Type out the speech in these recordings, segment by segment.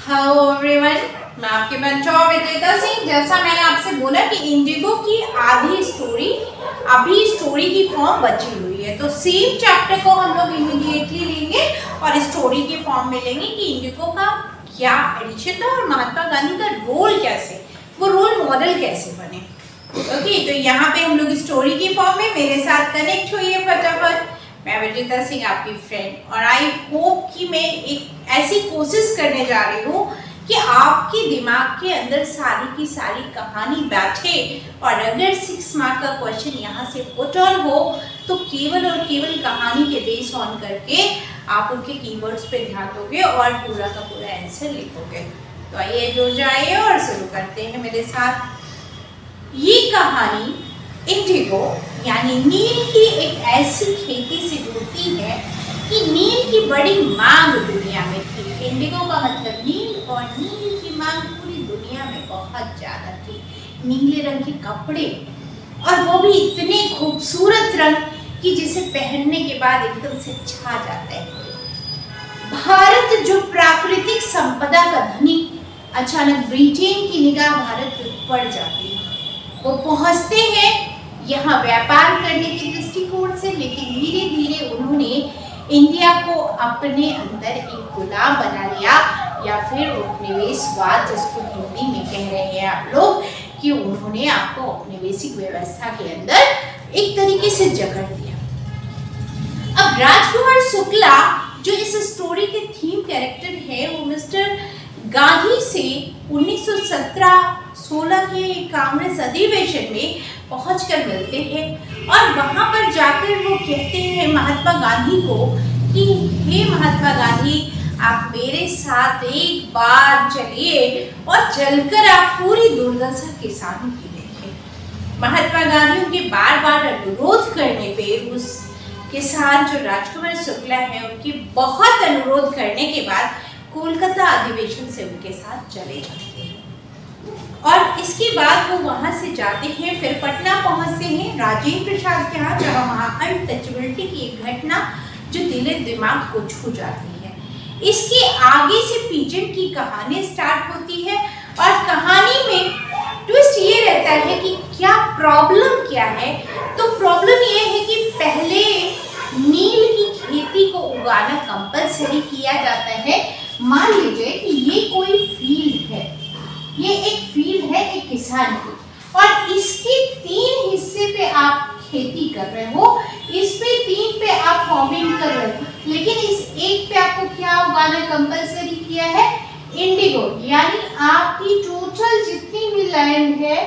Hello everyone, मैं आपके बच्चों विजेता सिंह। जैसा मैंने आपसे बोला कि इंडिगो की आधी स्टोरी अभी स्टोरी की फॉर्म बची हुई है, तो सेम चैप्टर को हम लोग इमीडिएटली लेंगे और स्टोरी की फॉर्म में लेंगे कि इंडिगो का क्या एडिशन था और महात्मा गांधी का रोल कैसे, वो रोल मॉडल कैसे बने। ओके, तो यहाँ पे हम लोग स्टोरी की फॉर्म में मेरे साथ कनेक्ट हुई है फटाफट। मैं विजेता सिंह आपकी फ्रेंड, और आई होप कि मैं एक ऐसी कोशिश करने जा रही हूँ कि आपके दिमाग के अंदर सारी की सारी कहानी बैठे, और अगर 6 मार्क का क्वेश्चन यहाँ से पुट ऑन हो तो केवल और केवल कहानी के बेस ऑन करके आप उनके कीवर्ड्स पे ध्यान दोगे और पूरा का पूरा आंसर लिखोगे। तो आइए जुड़ जाइए और शुरू करते हैं मेरे साथ। ये कहानी इंडिगो यानी नील की एक ऐसी खेती से जुड़ती है कि नील की बड़ी मांग दुनिया में थी। इंडिगो का मतलब नील, और नील की मांग पूरी दुनिया में बहुत ज्यादा थी। नीले रंग के कपड़े, और वो भी इतने खूबसूरत रंग कि जिसे पहनने के बाद एकदम से छा जाता है। भारत जो प्राकृतिक संपदा का धनी, अचानक ब्रिटेन की निगाह भारत पर पड़ जाती है। वो पहुंचते हैं यहाँ व्यापार करने के दृष्टिकोण से, लेकिन धीरे धीरे उन्होंने इंडिया को अपने अंदर एक गुलाम बना लिया, या फिर उपनिवेशवाद जिसको हिंदी में कह रहे हैं आप लोग, कि उन्होंने आपको औपनिवेशिक व्यवस्था के अंदर एक तरीके से जकड़ दिया। अब राजकुमार शुक्ला जो इस स्टोरी के थीम कैरेक्टर है, वो मिस्टर गांधी से 1917-16 के कांग्रेस अधिवेशन में पहुंचकर मिलते हैं, और वहां पर जाकर वो कहते हैं महात्मा गांधी को कि हे महात्मा गांधी, आप मेरे साथ एक बार चलिए और चलकर आप पूरी दुर्दशा किसानों की देखें। महात्मा गांधी उनके बार बार अनुरोध करने पे उस किसान जो राजकुमार शुक्ला है, उनकी बहुत अनुरोध करने के बाद कोलकाता अधिवेशन से उनके साथ चले जाते हैं। और इसके बाद वो वहां से जाते हैं, फिर पटना पहुंचते हैं राजेंद्र प्रसाद के यहाँ, जहाँ वहाँ अनटचेबिलिटी की एक घटना जो दिले दिमाग को छू जाती है। इसके आगे से पीजेंट की कहानी स्टार्ट होती है, और कहानी में ट्विस्ट ये रहता है कि क्या प्रॉब्लम क्या है। तो प्रॉब्लम ये है कि पहले नील की खेती को उगाना कंपलसरी किया जाता है। मान लीजिए कि ये कोई फील्ड है, ये एक फील्ड है एक किसान की, और इसके 3 हिस्से पे आप खेती कर रहे हो, इस पे 3 पे आप फार्मिंग कर रहे हो, लेकिन इस एक पे आपको क्या उगाना कंपलसरी किया है? इंडिगो। यानी आपकी टोटल जितनी भी लैंड है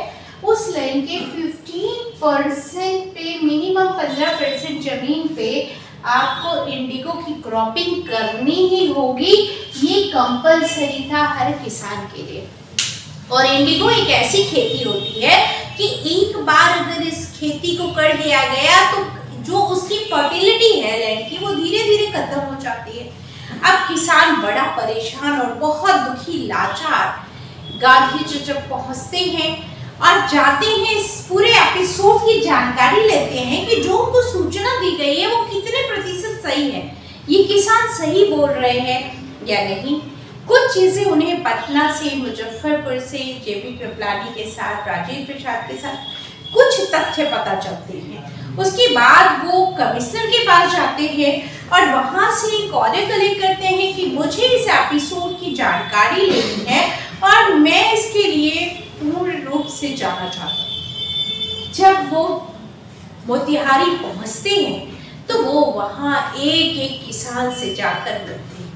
उस लैंड के 15% पे, मिनिमम 15% जमीन पे आपको इंडिगो की क्रॉपिंग करनी ही होगी। ये कंपलसरी था हर किसान के लिए। और इंडिगो एक ऐसी खेती होती है कि एक बार अगर इस खेती को कर दिया गया तो जो उसकी फर्टिलिटी है लैंड की, वो धीरे धीरे खत्म हो जाती है। अब किसान बड़ा परेशान और बहुत दुखी लाचार गांधी जी जब पहुंचते हैं और जाते हैं, इस पूरे एपिसोड की जानकारी लेते हैं कि जो उनको सूचना दी गई है वो कितने प्रतिशत सही है, ये किसान सही बोल रहे हैं या नहीं। कुछ चीजें उन्हें पटना से, मुजफ्फरपुर से, जेपी कृपलानी के साथ, राजेंद्र प्रसाद के साथ कुछ तथ्य पता चलते हैं। उसके बाद वो कमिश्नर के पास जाते हैं और वहां से एक ऑर्डर कलेक्ट करते हैं कि मुझे इस एपिसोड की जानकारी लेनी है और मैं इसके लिए पूर्ण रूप से जाना चाहता हूँ। जब वो मोतिहारी पहुंचते हैं तो वो वहां एक एक किसान से जाकर मिलते हैं,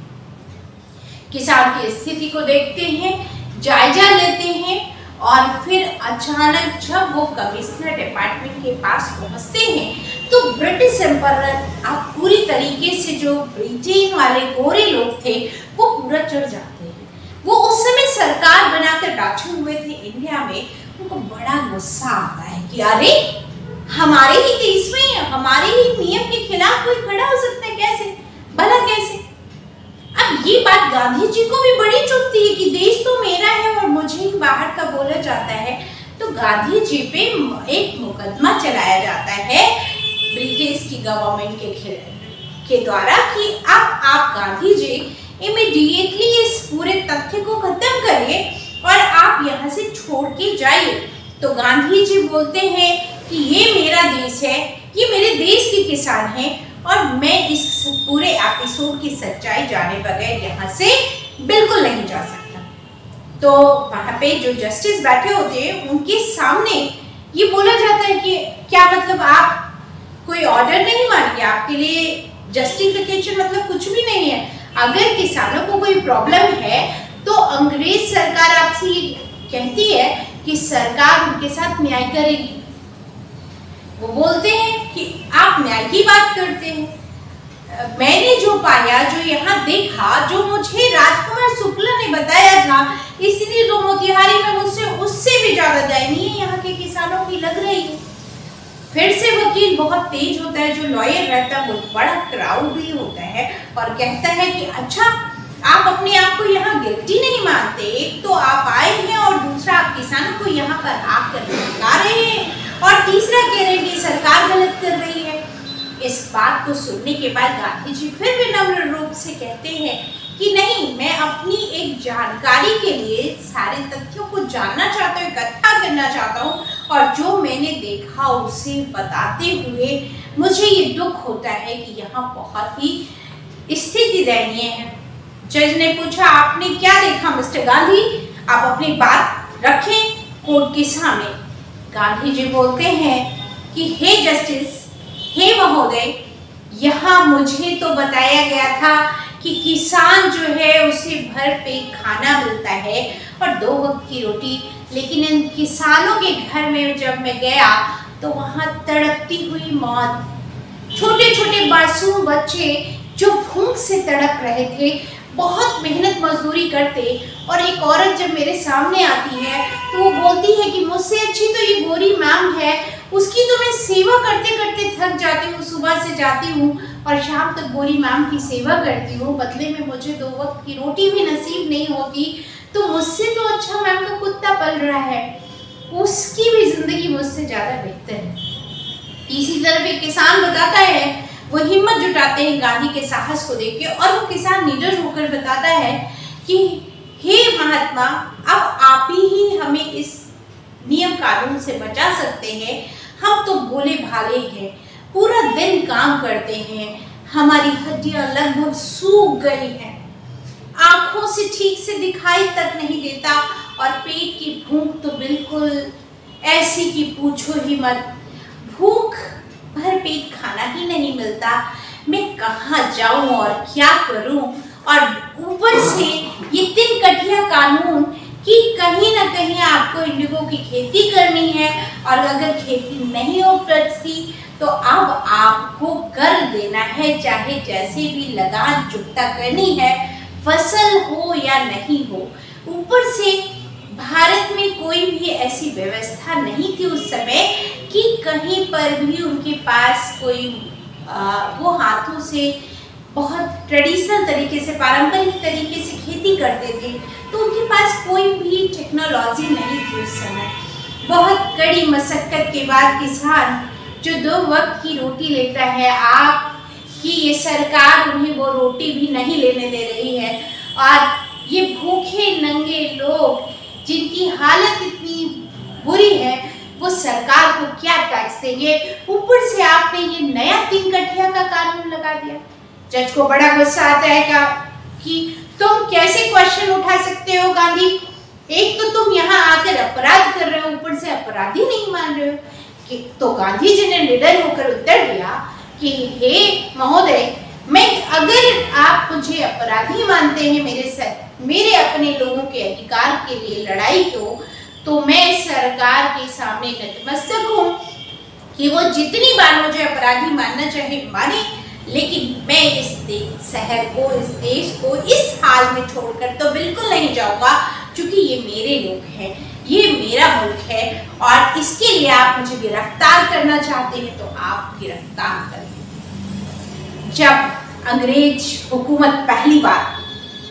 किसान की स्थिति को देखते हैं, जायजा लेते हैं, और फिर अचानक जब वो कमिश्नर डिपार्टमेंट के पास पहुंचते हैं तो ब्रिटिश एम्पायर आप पूरी तरीके से, जो ब्रिटेन वाले गोरे लोग थे वो पूरा चढ़ जाते हैं। वो उस समय सरकार बनाकर बैठे हुए थे इंडिया में, उनको बड़ा गुस्सा आता है कि अरे हमारे ही देश में हमारे ही नियम के खिलाफ कोई खड़ा हो सकता है, कैसे, भला कैसे। अब ये बात गांधी जी को भी बड़ी चुभती है कि देश तो मेरा है और मुझे ही बाहर का बोला जाता है। तो गांधी जी पे एक मुकदमा चलाया जाता है ब्रिटिश की गवर्नमेंट के द्वारा कि अब आप गांधी जी इमीडिएटली इस पूरे तथ्य को तो गांधी जी बोलते हैं कि ये मेरा देश है, ये मेरे देश के किसान हैं और मैं इस पूरे एपिसोड की सच्चाई जाने बगैर यहाँ से बिल्कुल नहीं जा सकता। तो वहाँ पे जो जस्टिस बैठे होते हैं उनके सामने ये बोला जाता है कि क्या मतलब आप कोई ऑर्डर नहीं मानिए, आपके लिए जस्टिफिकेशन मतलब कुछ भी नहीं है। अगर किसानों को कोई प्रॉब्लम है तो अंग्रेज सरकार आपसे ये कहती है कि सरकार उनके साथ न्याय करेगी। वो बोलते हैं कि आप न्याय की बात करते हैं। मैंने जो पाया, जो यहाँ देखा, जो मुझे राजकुमार शुक्ला ने बताया था, इसलिए तो मोतिहारी में मुझसे उससे भी ज्यादा दयनीय यहाँ के किसानों की लग रही है। फिर से वकील बहुत तेज होता है, जो लॉयर रहता है वो बड़ा क्राउड भी होता है और कहता है कि अच्छा आप अपने आप को यहाँ गिल्टी नहीं मानते, एक तो आप आए हैं और दूसरा आप किसानों को यहाँ पर आकर लगा रहे हैं और तीसरा कह रहे हैं कि सरकार गलत कर रही है। इस बात को सुनने के बाद गांधी जी फिर विनम्र रूप से कहते हैं कि नहीं, मैं अपनी एक जानकारी के लिए सारे तथ्यों को जानना चाहता हूँ, इकट्ठा करना चाहता हूँ और जो मैंने देखा उसे बताते हुए मुझे ये दुख होता है कि यहाँ बहुत ही स्थिति दयनीय है। जज ने पूछा, आपने क्या देखा मिस्टर गांधी, आप अपनी बात रखें कोर्ट के सामने। गांधी जी बोलते हैं कि हे जस्टिस, हे महोदय, यहाँ मुझे तो बताया गया था कि किसान जो है उसे भर पेट खाना मिलता है और 2 वक्त की रोटी, लेकिन इन किसानों के घर में जब मैं गया तो वहाँ तड़पती हुई मौत, छोटे छोटे मासूम बच्चे जो भूख से तड़प रहे थे, बहुत मेहनत मजदूरी करते। और एक औरत जब मेरे सामने आती है तो वो बोलती है कि मुझसे अच्छी तो ये गोरी मैम है, उसकी तो मैं सेवा करते करते थक जाती हूँ, सुबह से जाती हूँ और शाम तक गोरी मैम की सेवा करती हूँ, बदले में मुझे 2 वक्त की रोटी भी नसीब नहीं होती, तो मुझसे तो अच्छा मैम का कुत्ता पल रहा है, उसकी भी जिंदगी मुझसे ज़्यादा बेहतर है। इसी तरफ एक किसान बताता है, वो हिम्मत जुटाते हैं गांधी के साहस को देख के और वो किसान निडर होकर बताता है कि हे महात्मा, अब आप ही हमें इस नियम कानून से बचा सकते हैं। हम तो भोले भाले हैं, पूरा दिन काम करते हैं, हमारी हड्डियां लगभग सूख गई हैं, आंखों से ठीक से दिखाई तक नहीं देता और पेट की भूख तो बिल्कुल ऐसी कि पूछो ही मत, भूख भर पेट खाना ही नहीं मिलता। मैं कहाँ जाऊं और क्या करूं, और ऊपर से ये 3 कटिया कानून कि कहीं ना कहीं आपको इंडिगो की खेती करनी है और अगर खेती नहीं हो सकती तो अब आपको कर देना है, चाहे जैसे भी लगान चुकता करनी है, फसल हो या नहीं हो। ऊपर से भारत में कोई भी ऐसी व्यवस्था नहीं थी उस समय कि कहीं पर भी उनके पास कोई वो हाथों से बहुत ट्रेडिशनल तरीके से, पारंपरिक तरीके से खेती करते थे, तो उनके पास कोई भी टेक्नोलॉजी नहीं थी उस समय। बहुत कड़ी मशक्कत के बाद किसान जो 2 वक्त की रोटी लेता है, आपकी ये सरकार उन्हें वो रोटी भी नहीं लेने दे रही है और ये भूखे नंगे लोग जिनकी हालत इतनी बुरी है वो सरकार को क्या टैक्स देंगे। ऊपर से आपने ये नया 3 कटिया का कानून लगा दिया। जज को बड़ा गुस्सा आता है कि तुम कैसे क्वेश्चन उठा सकते हो गांधी, एक तो तुम यहाँ आकर अपराध कर रहे हो, ऊपर से अपराधी नहीं मान रहे हो। कि तो गांधी जी ने निडर होकर उत्तर दिया कि हे महोदय, मैं अगर आप मुझे अपराधी मानते हैं मेरे अपने लोगों के अधिकार के लिए लड़ाई को, तो मैं सरकार के सामने नतमस्तक हूँ कि वो जितनी बार मुझे अपराधी मानना चाहे माने, लेकिन मैं इस शहर को, इस देश को इस हाल में छोड़कर तो बिल्कुल नहीं जाऊंगा, क्योंकि ये मेरे लोग हैं, ये मेरा मुल्क है और इसके लिए आप मुझे गिरफ्तार करना चाहते हैं तो आप गिरफ्तार करें। जब अंग्रेज हुकूमत पहली बार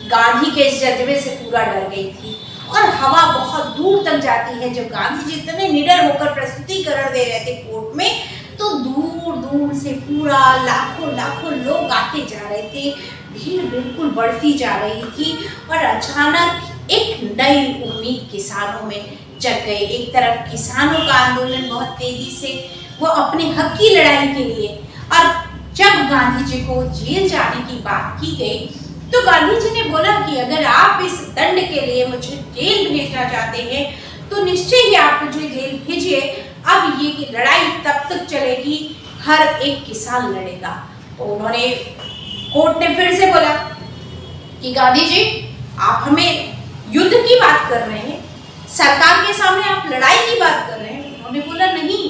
गांधी के इस जज्बे से पूरा डर गई थी और हवा बहुत दूर तक जाती है, जब गांधी जी इतने निडर होकर प्रस्तुतिकरण दे रहे थे कोर्ट में, तो दूर दूर से पूरा लाखों लाखों लोग आते जा रहे थे, भीड़ बिल्कुल बढ़ती जा रही थी और अचानक एक नई उम्मीद किसानों में जग गए। एक तरफ किसानों का आंदोलन बहुत तेजी से वो अपने हक की लड़ाई के लिए, और जब गांधी जी को जेल जाने की बात की गई तो गांधी जी ने बोला कि अगर आप इस दंड के लिए मुझे जेल भेजना चाहते हैं तो निश्चय ही आप मुझे जेल भेजिए। अब ये लड़ाई तब तक चलेगी, हर एक किसान लड़ेगा। तो उन्होंने, कोर्ट ने फिर से बोला कि गांधी जी आप हमें युद्ध की बात कर रहे हैं, सरकार के सामने आप लड़ाई की बात कर रहे हैं। उन्होंने बोला नहीं,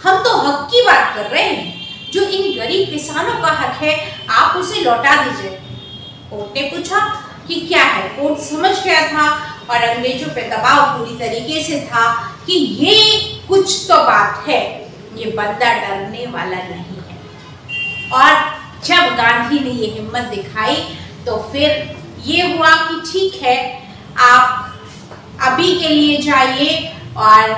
हम तो हक की बात कर रहे हैं, जो इन गरीब किसानों का हक है आप उसे लौटा दीजिए। कोर्ट ने पूछा कि क्या है। कोर्ट समझ गया था और अंग्रेजों पे दबाव पूरी तरीके से था कि ये कुछ तो बात है, ये बंदा डरने वाला नहीं है। और जब गांधी ने ये हिम्मत दिखाई तो फिर ये हुआ कि ठीक है, आप अभी के लिए जाइए और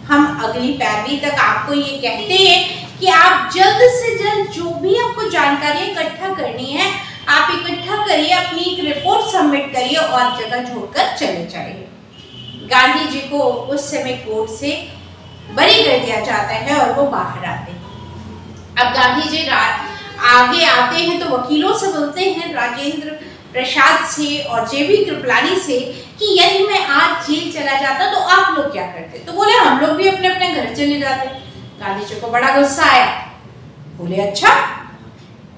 हम अगली पैरवी तक आपको ये कहते हैं कि आप जल्द से जल्द जो भी आपको जानकारी इकट्ठा करनी है आप इकट्ठा करिए, अपनी एक रिपोर्ट सबमिट करिए और जगह छोड़कर चले जाइए। गांधी जी को उस समय कोर्ट से बरी कर दिया जाता है और वो बाहर आते हैं। अब गांधी जी आगे आते हैं तो वकीलों से बोलते हैं, राजेंद्र प्रसाद से और जेबी कृपलानी से, कि यदि मैं आज जेल चला जाता तो आप लोग क्या करते? तो बोले हम लोग भी अपने अपने घर चले जाते। गांधी जी को बड़ा गुस्सा आया। बोले अच्छा,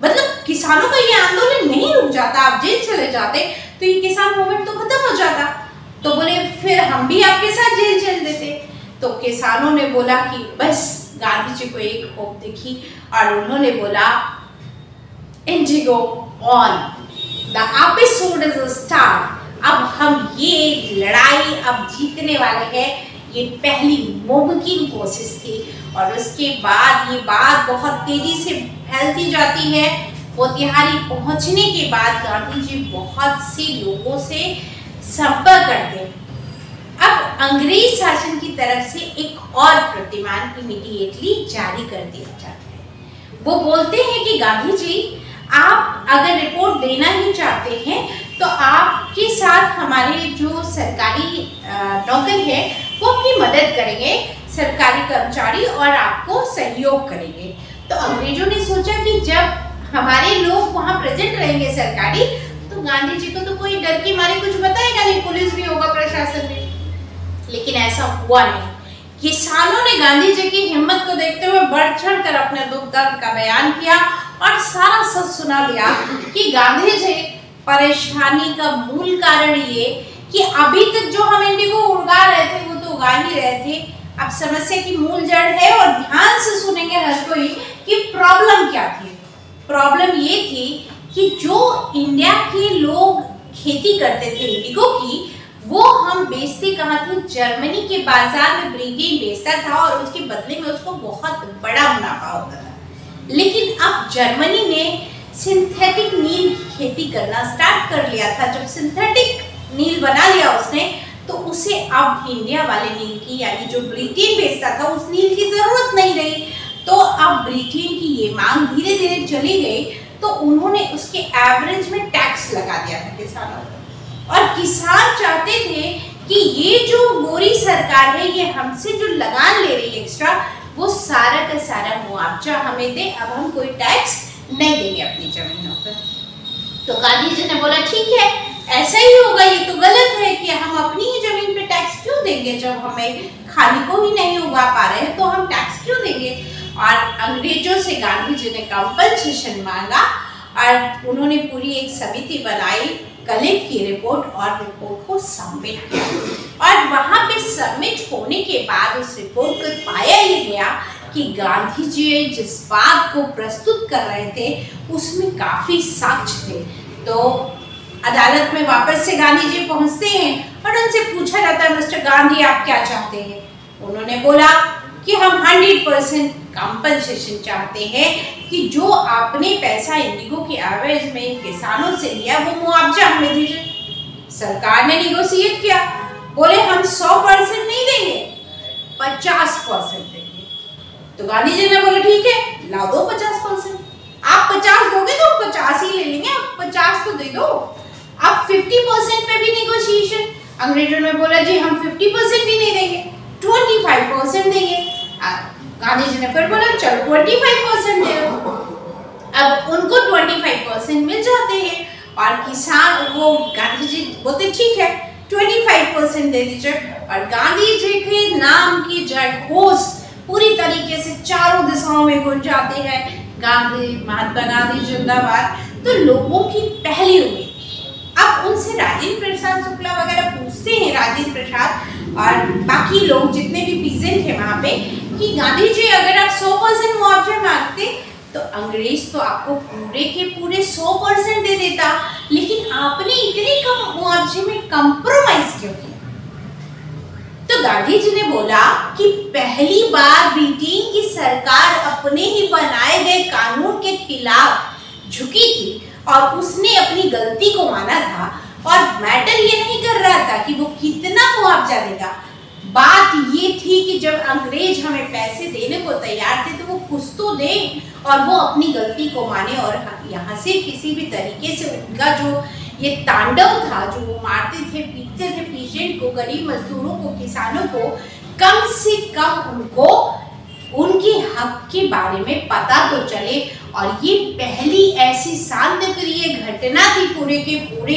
मतलब किसानों का ये आंदोलन नहीं रुक जाता, आप जेल चले जाते तो ये किसान मूवमेंट तो खत्म हो जाता। तो बोले फिर हम भी आपके साथ जेल चल देते। तो किसानों ने बोला कि बस, गांधी जी को एक होप दिखी और उन्होंने बोला Indigo on, the episode is a start. अब हम ये लड़ाई अब जीतने वाले हैं। ये पहली मुमकिन कोशिश थी और उसके बाद ये बात बहुत तेजी से फैलती जाती है। मोतिहारी पहुंचने के बाद गांधी जी बहुत से लोगों से संपर्क करते हैं। अब अंग्रेज शासन की तरफ से एक और प्रतिमान इमीडिएटली जारी कर दिया जाता है। वो बोलते हैं कि गांधी जी आप अगर रिपोर्ट देना ही चाहते हैं तो आपके साथ हमारे जो सरकारी नौकर है वो आपकी मदद करेंगे, सरकारी कर्मचारी, और आपको सहयोग करेंगे। तो अंग्रेजों ने सोचा कि जब हमारे लोग वहाँ प्रेजेंट रहेंगे सरकारी, तो गांधी जी को तो कोई डर के मारे कुछ बताएगा नहीं, पुलिस भी होगा, प्रशासन भी। लेकिन ऐसा हुआ नहीं। किसानों ने गांधी जी की हिम्मत को देखते हुए बढ़ चढ़ कर अपने दुख दर्द का बयान किया और सारा सच सुना दिया कि गांधी जी परेशानी का मूल कारण ये कि अभी तक जो हम इंडिगो उड़ा रहे थे वो तो उगा ही रहे थे। अब समस्या की मूल जड़ है और ध्यान से सुनेंगे हर कोई कि प्रॉब्लम क्या थी। प्रॉब्लम ये थी कि जो इंडिया के लोग खेती करते थे इंडिगो की, वो हम बेचते कहाँ थे? जर्मनी के बाजार में ब्रिटेन बेचता था और उसके बदले में उसको बहुत बड़ा मुनाफा होता था। लेकिन अब जर्मनी ने सिंथेटिक नील की खेती करना स्टार्ट कर लिया था। जब सिंथेटिक नील बना लिया उसने, तो उसे अब इंडिया वाले नील की, यानी जो ब्रिटेन बेचता था, उस नील की जरूरत नहीं रही। तो अब ब्रिटेन की ये मांग धीरे धीरे चली गई, तो उन्होंने उसके एवरेज में टैक्स लगा दिया था किसानों को। और किसान चाहते थे कि ये जो गोरी सरकार है, ये हमसे जो लगान ले रही है एक्स्ट्रा, वो सारा का सारा मुआवजा हमें दे, अब हम कोई टैक्स नहीं देंगे अपनी जमीनों पर। तो गांधी जी ने बोला ठीक है, ऐसा ही होगा, ये तो गलत है कि हम अपनी ही जमीन पे टैक्स क्यों देंगे, जब हमें खाने को ही नहीं उगा पा रहे हैं तो हम टैक्स क्यों देंगे। और अंग्रेजों से गांधी जी ने कंपनसेशन मांगा और उन्होंने पूरी एक समिति बनाई, कलेक्ट की रिपोर्ट और रिपोर्ट को सबमिट किया। और वहां पे सबमिट होने के बाद उस रिपोर्ट को पाया ये गया कि गांधी जी जिस बात को प्रस्तुत कर रहे थे उसमें काफी साक्ष्य थे। तो अदालत में वापस से गांधी जी पहुंचते हैं और उनसे पूछा जाता है, मिस्टर गांधी आप क्या चाहते हैं? उन्होंने बोला कि हम 100% कंपनसेशन चाहते हैं कि जो आपने पैसा इंडिगो के एवरेज में किसानों से लिया वो मुआवजा हमें दीजिए। सरकार ने निगोशिएट किया, बोले हम 100% नहीं देंगे, 50% देंगे। तो गांधी जी ने बोला ठीक है, ला दो 50%। आप 50 दोगे तो 50 ही ले लेंगे, आप 50 तो दे दो। अब 50% पे भी निगोशिएशन, अंग्रेजों ने बोला जी हम 50% भी नहीं देंगे, 25% देंगे। गांधी जी ने फिर बोला चलो 25% दे दो। अब उनको 25% मिल जाते हैं और किसान वो गांधी जी बोलते ठीक है 25% दे दीजिए। और गांधी जी के नाम की जयघोष पूरी तरीके से चारों दिशाओं में गूंज जाते हैं, गांधी महात्मा गांधी जिंदाबाद। तो लोगों की पहली उम्मीद, अब उनसे राजेंद्र प्रसाद शुक्ला वगैरह पूछते हैं, राजेंद्र प्रसाद और बाकी लोग जितने भी पीजेंट थे वहां पे, कि गांधी जी अगर आप 100% मुआवजा मांगते तो अंग्रेज तो आपको पूरे के पूरे 100% दे देता, लेकिन आपने इतने कम मुआवजे में कंप्रोमाइज क्यों किया? तो गांधी जी ने बोला कि पहली बार ब्रिटेन की सरकार अपने ही बनाए गए कानून के खिलाफ झुकी थी और उसने अपनी गलती को माना था। और मैटर ये नहीं कर रहा था कि वो कितना मुआवजा देगा, बात ये थी कि जब अंग्रेज हमें पैसे देने को तैयार थे तो वो कुछ तो दे और वो अपनी गलती को माने। और यहाँ से किसी भी तरीके से उनका जो ये तांडव था, जो वो मारते थे पीटते थे पेशेंट को, गरीब मजदूरों को, किसानों को, कम से कम उनको उनके हक के बारे में पता तो चले। और ये पहली ऐसी शांतिप्रिय घटना थी पूरे के पूरे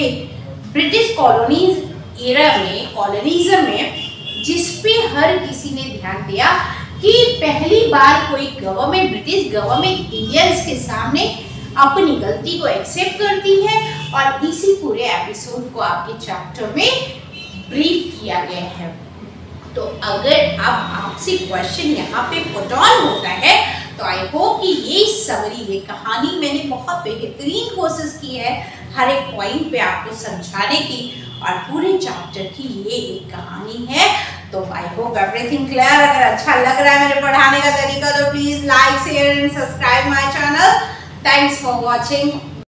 ब्रिटिश कॉलोनीज एरा में, कॉलोनिज्म में, जिसपे हर किसी ने ध्यान दिया कि पहली बार कोई गवर्नमेंट, ब्रिटिश गवर्नमेंट इंडियंस के सामने अपनी गलती को एक्सेप्ट करती है। और इसी पूरे एपिसोड को आपके चैप्टर में ब्रीफ किया गया है। तो अगर अब आपसे क्वेश्चन यहाँ पे पुट ऑन होता है तो आई होप कि ये समरी, ये कहानी मैंने बहुत बेहतरीन कोशिश की है हर एक पॉइंट पे आपको समझाने की, और पूरे चैप्टर की ये एक कहानी है। तो आई होप एवरीथिंग क्लियर। अगर अच्छा लग रहा है मेरे पढ़ाने का तरीका तो please like share and subscribe my channel. Thanks for watching.